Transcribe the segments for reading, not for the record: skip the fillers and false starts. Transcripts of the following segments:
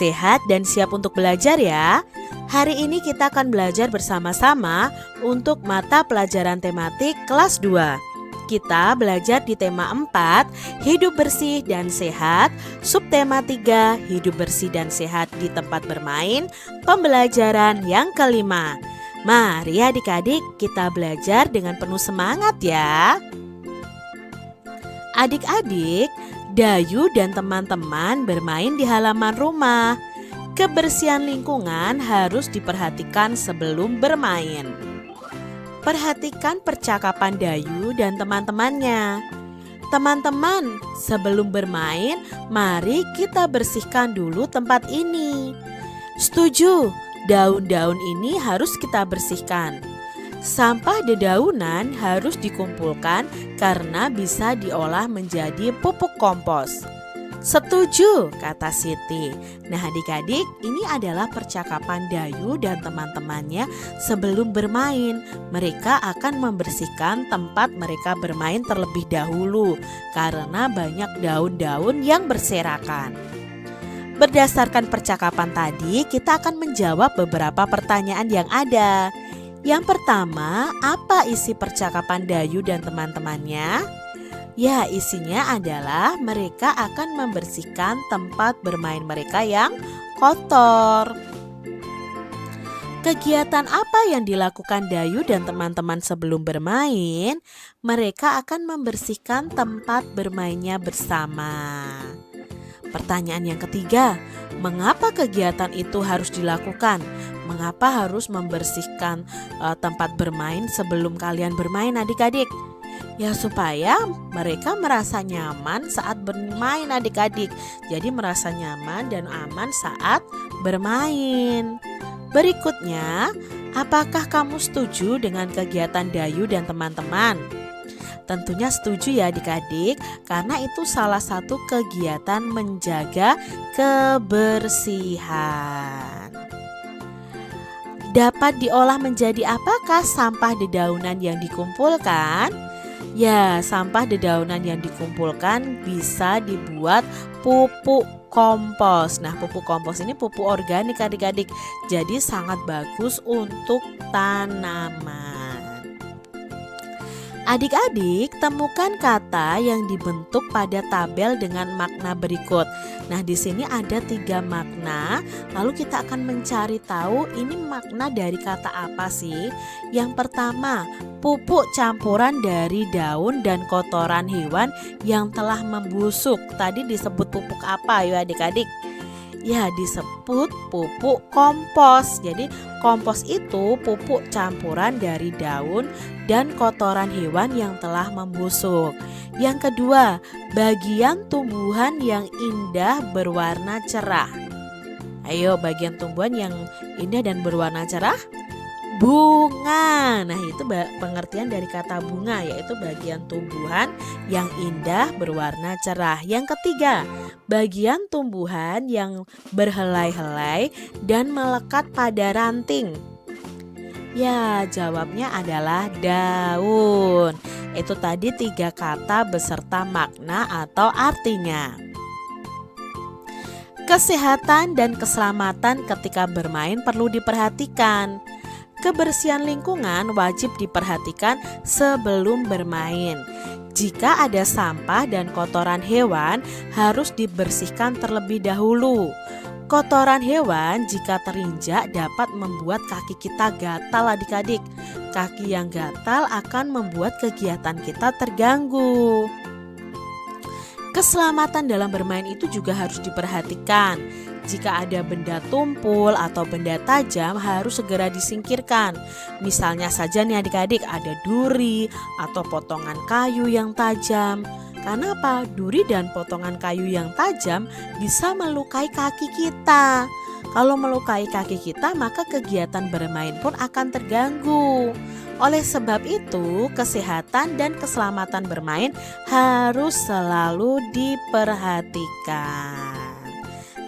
sehat dan siap untuk belajar ya. Hari ini kita akan belajar bersama-sama untuk mata pelajaran tematik kelas 2. Kita belajar di tema 4, hidup bersih dan sehat, subtema 3, hidup bersih dan sehat di tempat bermain, pembelajaran yang kelima. Mari adik-adik kita belajar dengan penuh semangat ya. Adik-adik, Dayu dan teman-teman bermain di halaman rumah. Kebersihan lingkungan harus diperhatikan sebelum bermain. Perhatikan percakapan Dayu dan teman-temannya. Teman-teman, sebelum bermain, mari kita bersihkan dulu tempat ini. Setuju, daun-daun ini harus kita bersihkan. Sampah dedaunan harus dikumpulkan karena bisa diolah menjadi pupuk kompos. Setuju, kata Siti. Nah adik-adik, ini adalah percakapan Dayu dan teman-temannya sebelum bermain. Mereka akan membersihkan tempat mereka bermain terlebih dahulu karena banyak daun-daun yang berserakan. Berdasarkan percakapan tadi, kita akan menjawab beberapa pertanyaan yang ada. Yang pertama, apa isi percakapan Dayu dan teman-temannya? Ya, isinya adalah mereka akan membersihkan tempat bermain mereka yang kotor. Kegiatan apa yang dilakukan Dayu dan teman-teman sebelum bermain? Mereka akan membersihkan tempat bermainnya bersama. Pertanyaan yang ketiga, mengapa kegiatan itu harus dilakukan? Mengapa harus membersihkan tempat bermain sebelum kalian bermain adik-adik? Ya supaya mereka merasa nyaman saat bermain adik-adik. Jadi merasa nyaman dan aman saat bermain. Berikutnya, apakah kamu setuju dengan kegiatan Dayu dan teman-teman? Tentunya setuju ya adik-adik, karena itu salah satu kegiatan menjaga kebersihan. Dapat diolah menjadi apakah sampah dedaunan yang dikumpulkan? Ya, sampah dedaunan yang dikumpulkan bisa dibuat pupuk kompos. Nah, pupuk kompos ini pupuk organik adik-adik. Jadi sangat bagus untuk tanaman. Adik-adik, temukan kata yang dibentuk pada tabel dengan makna berikut. Nah, di sini ada 3 makna. Lalu kita akan mencari tahu ini makna dari kata apa sih? Yang pertama, pupuk campuran dari daun dan kotoran hewan yang telah membusuk. Tadi disebut pupuk apa ya adik-adik? Ya, disebut pupuk kompos. Jadi kompos itu pupuk campuran dari daun dan kotoran hewan yang telah membusuk. Yang kedua, bagian tumbuhan yang indah berwarna cerah. Ayo, bagian tumbuhan yang indah dan berwarna cerah? Bunga. Nah, itu pengertian dari kata bunga, yaitu bagian tumbuhan yang indah berwarna cerah. Yang ketiga, bagian tumbuhan yang berhelai-helai dan melekat pada ranting. Ya, jawabnya adalah daun. Itu tadi 3 kata beserta makna atau artinya. Kesehatan dan keselamatan ketika bermain perlu diperhatikan. Kebersihan lingkungan wajib diperhatikan sebelum bermain. Jika ada sampah dan kotoran hewan harus dibersihkan terlebih dahulu. Kotoran hewan jika terinjak dapat membuat kaki kita gatal adik-adik. Kaki yang gatal akan membuat kegiatan kita terganggu. Keselamatan dalam bermain itu juga harus diperhatikan. Jika ada benda tumpul atau benda tajam harus segera disingkirkan. Misalnya saja nih adik-adik, ada duri atau potongan kayu yang tajam. Karena apa? Duri dan potongan kayu yang tajam bisa melukai kaki kita. Kalau melukai kaki kita, maka kegiatan bermain pun akan terganggu. Oleh sebab itu, kesehatan dan keselamatan bermain harus selalu diperhatikan.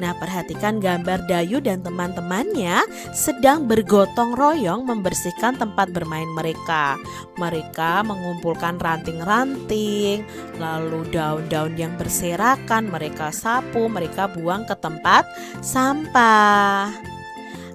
Nah, perhatikan gambar Dayu dan teman-temannya sedang bergotong royong membersihkan tempat bermain mereka. Mereka mengumpulkan ranting-ranting, lalu daun-daun yang berserakan mereka sapu, mereka buang ke tempat sampah.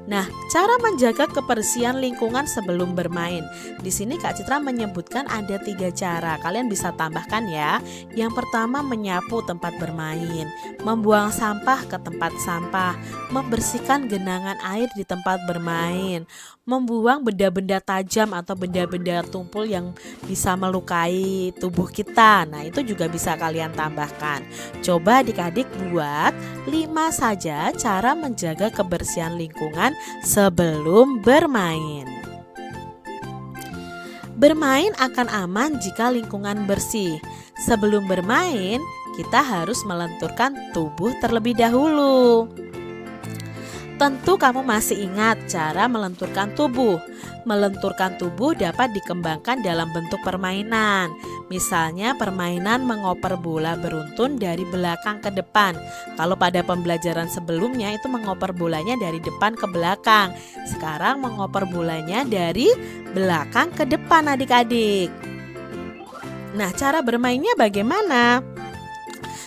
Nah, cara menjaga kebersihan lingkungan sebelum bermain. Di sini Kak Citra menyebutkan ada 3 cara. Kalian bisa tambahkan ya. Yang pertama, menyapu tempat bermain, membuang sampah ke tempat sampah, membersihkan genangan air di tempat bermain, membuang benda-benda tajam atau benda-benda tumpul yang bisa melukai tubuh kita. Nah, itu juga bisa kalian tambahkan. Coba adik-adik buat 5 saja cara menjaga kebersihan lingkungan sebelum bermain. Bermain akan aman jika lingkungan bersih. Sebelum bermain, kita harus melenturkan tubuh terlebih dahulu. Tentu kamu masih ingat cara melenturkan tubuh. Melenturkan tubuh dapat dikembangkan dalam bentuk permainan. Misalnya permainan mengoper bola beruntun dari belakang ke depan. Kalau pada pembelajaran sebelumnya itu mengoper bolanya dari depan ke belakang. Sekarang mengoper bolanya dari belakang ke depan adik-adik. Nah, cara bermainnya bagaimana?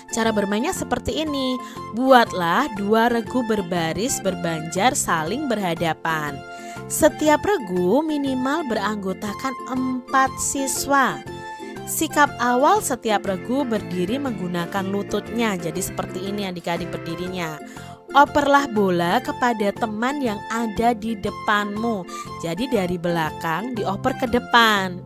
Cara bermainnya seperti ini. Buatlah 2 regu berbaris berbanjar saling berhadapan. Setiap regu minimal beranggotakan 4 siswa. Sikap awal setiap regu berdiri menggunakan lututnya. Jadi seperti ini adik-adik berdirinya. Operlah bola kepada teman yang ada di depanmu. Jadi dari belakang dioper ke depan.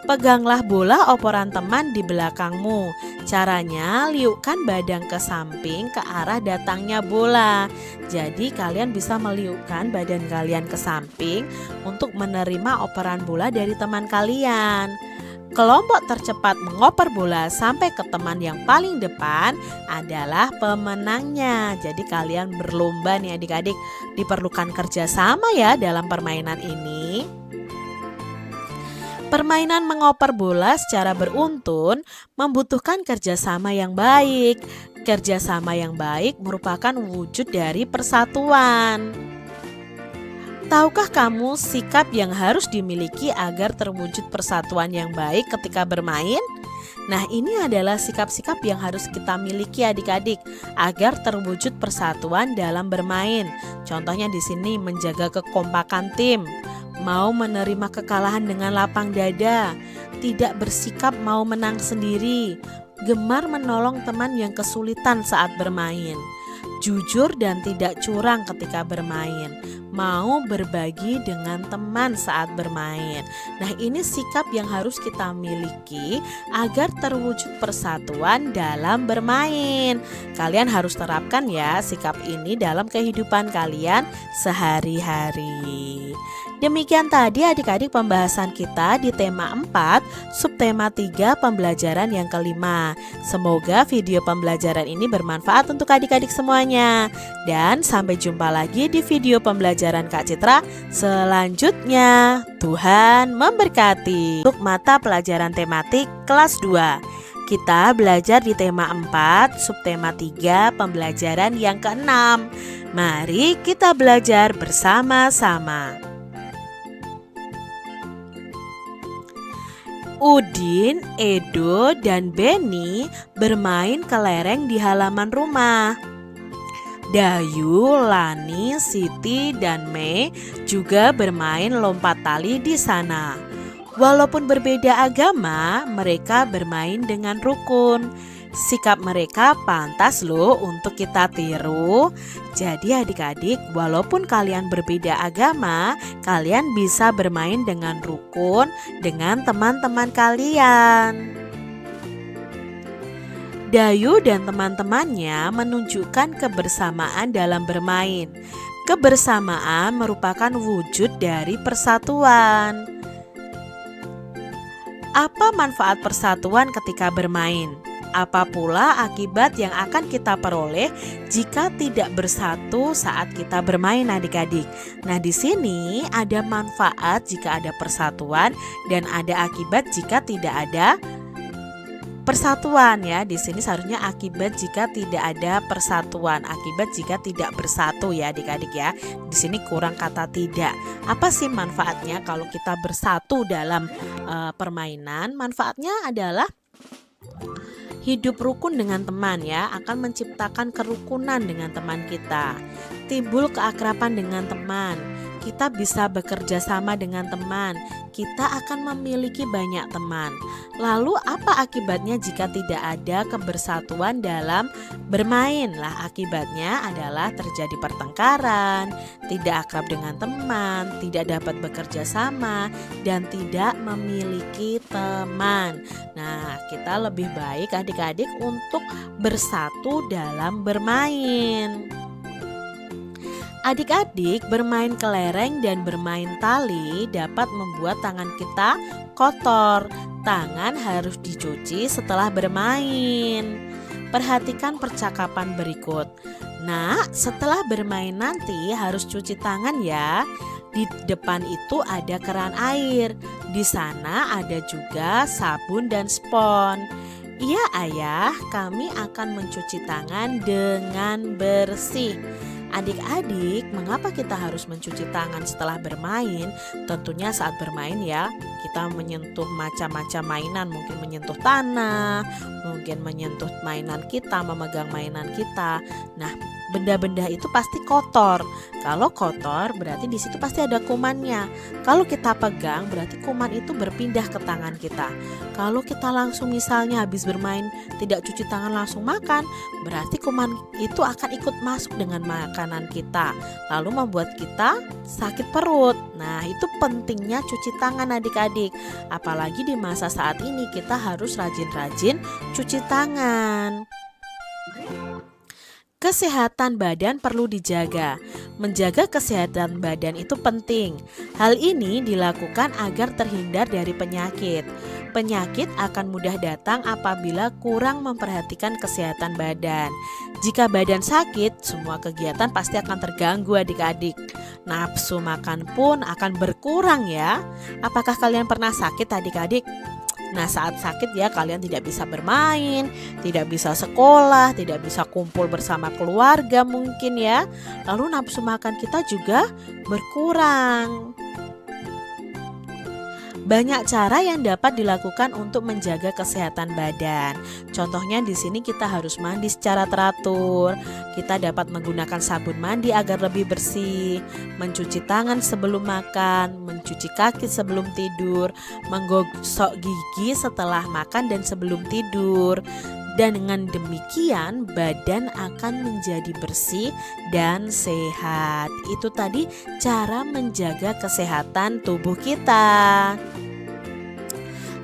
Peganglah bola oporan teman di belakangmu. Caranya liukkan badan ke samping ke arah datangnya bola. Jadi kalian bisa meliukkan badan kalian ke samping untuk menerima operan bola dari teman kalian. Kelompok tercepat mengoper bola sampai ke teman yang paling depan adalah pemenangnya. Jadi kalian berlomba nih adik-adik. Diperlukan kerjasama ya dalam permainan ini. Permainan mengoper bola secara beruntun membutuhkan kerjasama yang baik. Kerjasama yang baik merupakan wujud dari persatuan. Tahukah kamu sikap yang harus dimiliki agar terwujud persatuan yang baik ketika bermain? Nah, ini adalah sikap-sikap yang harus kita miliki adik-adik agar terwujud persatuan dalam bermain. Contohnya di sini menjaga kekompakan tim, mau menerima kekalahan dengan lapang dada, tidak bersikap mau menang sendiri, gemar menolong teman yang kesulitan saat bermain, jujur dan tidak curang ketika bermain, mau berbagi dengan teman saat bermain. Nah, ini sikap yang harus kita miliki agar terwujud persatuan dalam bermain. Kalian harus terapkan ya sikap ini dalam kehidupan kalian sehari-hari. Demikian tadi adik-adik pembahasan kita di tema 4, subtema 3 pembelajaran yang kelima. Semoga video pembelajaran ini bermanfaat untuk adik-adik semuanya. Dan sampai jumpa lagi di video pembelajaran Kak Citra selanjutnya. Tuhan memberkati. Untuk mata pelajaran tematik kelas 2. Kita belajar di tema 4, subtema 3 pembelajaran yang ke-6. Mari kita belajar bersama-sama. Udin, Edo, dan Beni bermain kelereng di halaman rumah. Dayu, Lani, Siti, dan Mei juga bermain lompat tali di sana. Walaupun berbeda agama, mereka bermain dengan rukun. Sikap mereka pantas loh untuk kita tiru. Jadi adik-adik, walaupun kalian berbeda agama, kalian bisa bermain dengan rukun dengan teman-teman kalian. Dayu dan teman-temannya menunjukkan kebersamaan dalam bermain. Kebersamaan merupakan wujud dari persatuan. Apa manfaat persatuan ketika bermain? Apa pula akibat yang akan kita peroleh jika tidak bersatu saat kita bermain adik-adik? Nah, di sini ada manfaat jika ada persatuan dan ada akibat jika tidak ada persatuan ya. Di sini seharusnya akibat jika tidak ada persatuan, akibat jika tidak bersatu ya adik-adik ya. Di sini kurang kata tidak. Apa sih manfaatnya kalau kita bersatu dalam permainan? Manfaatnya adalah hidup rukun dengan teman ya, akan menciptakan kerukunan dengan teman kita. Timbul keakraban dengan teman. Kita bisa bekerja sama dengan teman. Kita akan memiliki banyak teman. Lalu apa akibatnya jika tidak ada kebersatuan dalam bermain? Lah akibatnya adalah terjadi pertengkaran, tidak akrab dengan teman, tidak dapat bekerja sama, dan tidak memiliki teman. Nah, kita lebih baik adik-adik untuk bersatu dalam bermain. Adik-adik, bermain kelereng dan bermain tali dapat membuat tangan kita kotor. Tangan harus dicuci setelah bermain. Perhatikan percakapan berikut. Nak, setelah bermain nanti harus cuci tangan ya. Di depan itu ada keran air. Di sana ada juga sabun dan spons. Iya ayah, kami akan mencuci tangan dengan bersih. Adik-adik, mengapa kita harus mencuci tangan setelah bermain? Tentunya saat bermain ya, kita menyentuh macam-macam mainan, mungkin menyentuh tanah, mungkin menyentuh mainan kita, memegang mainan kita. Nah, benda-benda itu pasti kotor. Kalau kotor berarti di situ pasti ada kumannya. Kalau kita pegang berarti kuman itu berpindah ke tangan kita. Kalau kita langsung misalnya habis bermain tidak cuci tangan langsung makan, berarti kuman itu akan ikut masuk dengan makanan kita, lalu membuat kita sakit perut. Nah, itu pentingnya cuci tangan adik-adik. Apalagi di masa saat ini kita harus rajin-rajin cuci tangan. Kesehatan badan perlu dijaga. Menjaga kesehatan badan itu penting. Hal ini dilakukan agar terhindar dari penyakit. Penyakit akan mudah datang apabila kurang memperhatikan kesehatan badan. Jika badan sakit, semua kegiatan pasti akan terganggu adik-adik. Nafsu makan pun akan berkurang ya. Apakah kalian pernah sakit adik-adik? Nah, saat sakit ya kalian tidak bisa bermain, tidak bisa sekolah, tidak bisa kumpul bersama keluarga mungkin ya. Lalu nafsu makan kita juga berkurang. Banyak cara yang dapat dilakukan untuk menjaga kesehatan badan. Contohnya di sini kita harus mandi secara teratur. Kita dapat menggunakan sabun mandi agar lebih bersih, mencuci tangan sebelum makan, mencuci kaki sebelum tidur, menggosok gigi setelah makan dan sebelum tidur. Dan dengan demikian badan akan menjadi bersih dan sehat. Itu tadi cara menjaga kesehatan tubuh kita.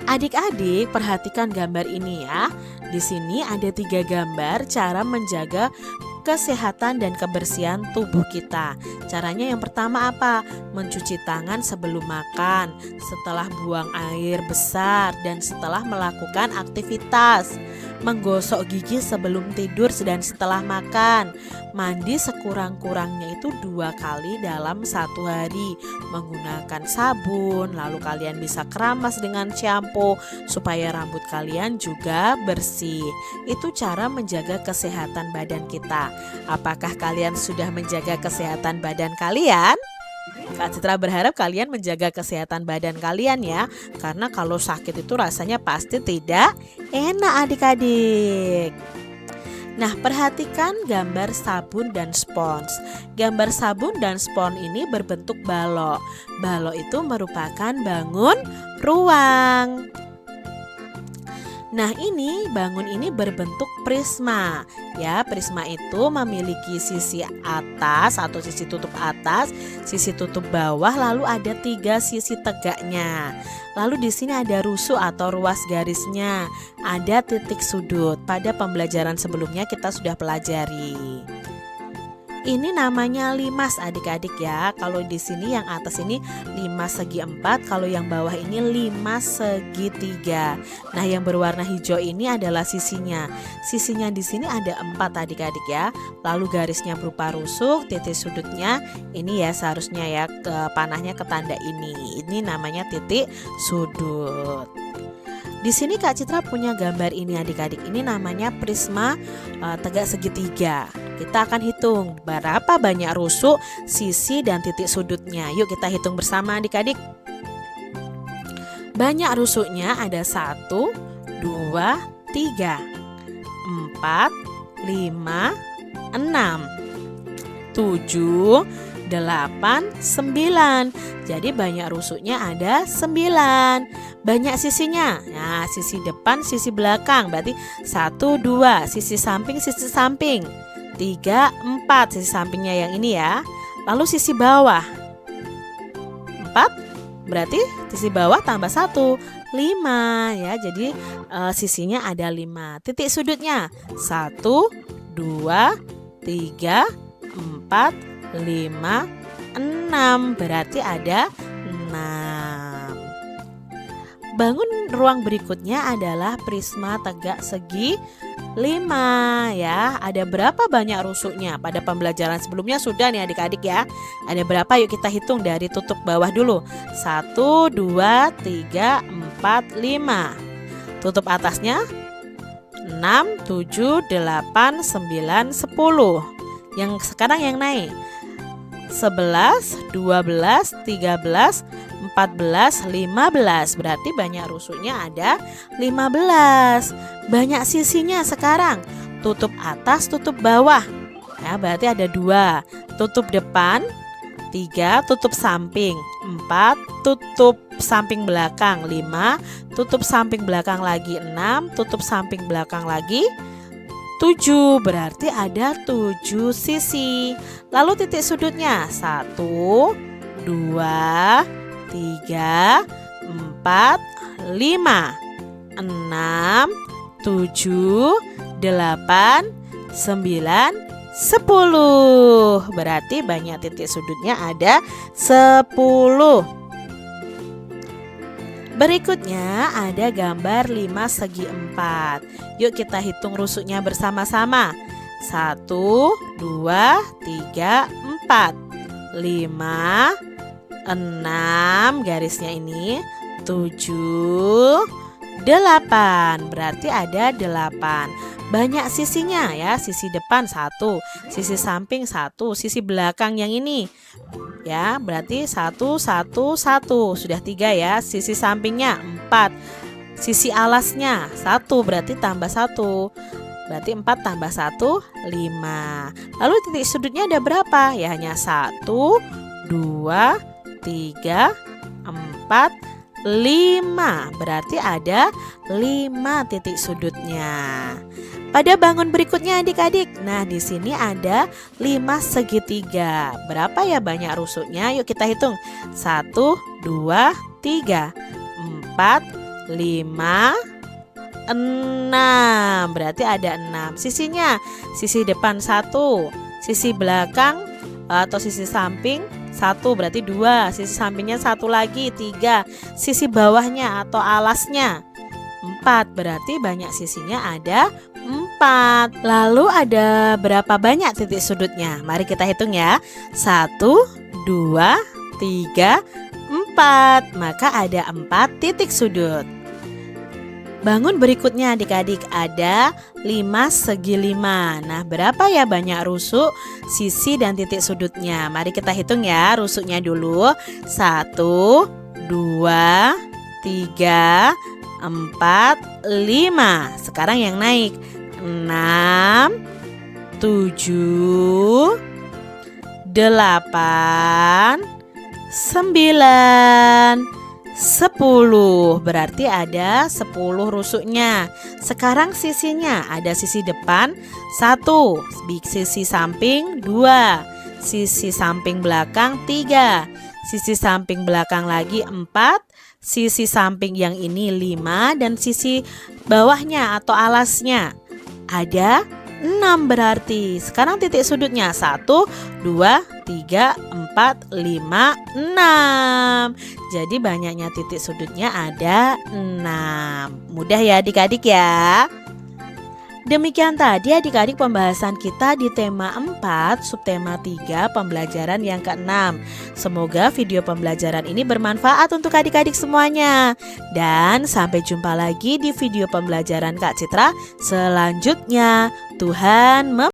Adik-adik, perhatikan gambar ini ya. Di sini ada 3 gambar cara menjaga kesehatan dan kebersihan tubuh kita. Caranya yang pertama apa? Mencuci tangan sebelum makan, setelah buang air besar, dan setelah melakukan aktivitas. Menggosok gigi sebelum tidur dan setelah makan. Mandi sekurang-kurangnya itu 2 kali dalam 1 hari. Menggunakan sabun, lalu kalian bisa keramas dengan shampoo supaya rambut kalian juga bersih. Itu cara menjaga kesehatan badan kita. Apakah kalian sudah menjaga kesehatan badan kalian? Kak Citra berharap kalian menjaga kesehatan badan kalian ya. Karena kalau sakit itu rasanya pasti tidak enak adik-adik. Nah, perhatikan gambar sabun dan spons. Gambar sabun dan spons ini berbentuk balok. Balok itu merupakan bangun ruang. Nah, bangun ini berbentuk prisma. Ya, prisma itu memiliki sisi atas atau sisi tutup atas, sisi tutup bawah, lalu ada 3 sisi tegaknya. Lalu di sini ada rusuk atau ruas garisnya, ada titik sudut. Pada pembelajaran sebelumnya kita sudah pelajari. Ini namanya limas adik-adik ya. Kalau di sini yang atas ini limas segi 4, kalau yang bawah ini limas segi 3. Nah, yang berwarna hijau ini adalah sisinya. Sisinya di sini ada 4 adik-adik ya. Lalu garisnya berupa rusuk, titik sudutnya ini ya seharusnya ya ke panahnya ke tanda ini. Ini namanya titik sudut. Di sini Kak Citra punya gambar ini adik-adik. Ini namanya prisma tegak segitiga. Kita akan hitung berapa banyak rusuk, sisi, dan titik sudutnya. Yuk kita hitung bersama adik-adik. Banyak rusuknya ada 1, 2, 3, 4, 5, 6, 7, 8, 9. Jadi banyak rusuknya ada 9. Banyak sisinya. Nah, sisi depan, sisi belakang. Berarti 1, 2, sisi samping, 3, 4. Sisi sampingnya yang ini ya. Lalu sisi bawah 4. Berarti sisi bawah tambah 1, 5 ya. Jadi sisinya ada 5. Titik sudutnya 1, 2, 3, 4, 5, 6. Berarti ada 6. Bangun ruang berikutnya adalah prisma tegak segi 5 ya. Ada berapa banyak rusuknya? Pada pembelajaran sebelumnya sudah nih adik-adik ya. Ada berapa? Yuk kita hitung dari tutup bawah dulu. 1, 2, 3, 4, 5. Tutup atasnya 6, 7, 8, 9, 10. Yang sekarang yang naik 11, 12, 13, 14, 15. Berarti banyak rusuknya ada 15. Banyak sisinya sekarang. Tutup atas, tutup bawah. Ya, berarti ada 2. Tutup depan 3, tutup samping 4, tutup samping belakang 5, tutup samping belakang lagi 6, tutup samping belakang lagi 7. Berarti ada 7 sisi. Lalu titik sudutnya 1, 2, 3, 4, 5, 6, 7, 8, 9, 10. Berarti banyak titik sudutnya ada 10. Berikutnya ada gambar 5 segi 4. Yuk kita hitung rusuknya bersama-sama. 1, 2, 3, 4, 5, 6, garisnya ini 7, 8. Berarti ada 8. Banyak sisinya ya. Sisi depan 1, sisi samping 1, sisi belakang yang ini ya, berarti 1, 1, 1. Sudah 3 ya. Sisi sampingnya 4. Sisi alasnya 1, berarti tambah 1. Berarti 4 tambah 1, 5. Lalu titik sudutnya ada berapa? Ya hanya 1, 2, 3, 4, 5. Berarti ada 5 titik sudutnya. Pada bangun berikutnya adik-adik. Nah, di sini ada 5 segitiga. Berapa ya banyak rusuknya? Yuk kita hitung. 1, 2, 3, 4, 5, 6. Berarti ada 6. Sisinya, sisi depan 1, sisi belakang atau sisi samping 1, berarti 2. Sisi sampingnya 1 lagi 3. Sisi bawahnya atau alasnya 4, berarti banyak sisinya ada 4. Lalu ada berapa banyak titik sudutnya? Mari kita hitung ya. 1, 2, 3, 4. Maka ada 4 titik sudut. Bangun berikutnya adik-adik ada 5 segi 5. Nah, berapa ya banyak rusuk, sisi, dan titik sudutnya? Mari kita hitung ya rusuknya dulu. 1, 2, 3, 4, 5. Sekarang yang naik 6, 7, 8, 9, 10. Berarti ada 10 rusuknya. Sekarang sisinya ada sisi depan 1, sisi samping 2, sisi samping belakang 3, sisi samping belakang lagi 4, sisi samping yang ini 5, dan sisi bawahnya atau alasnya ada 6. Berarti sekarang titik sudutnya 1, 2, 3, 4, 5, 6. Jadi banyaknya titik sudutnya ada 6. Mudah ya adik-adik ya. Demikian tadi adik-adik pembahasan kita di tema 4, subtema 3, pembelajaran yang ke-6. Semoga video pembelajaran ini bermanfaat untuk adik-adik semuanya. Dan sampai jumpa lagi di video pembelajaran Kak Citra selanjutnya. Tuhan memberkati.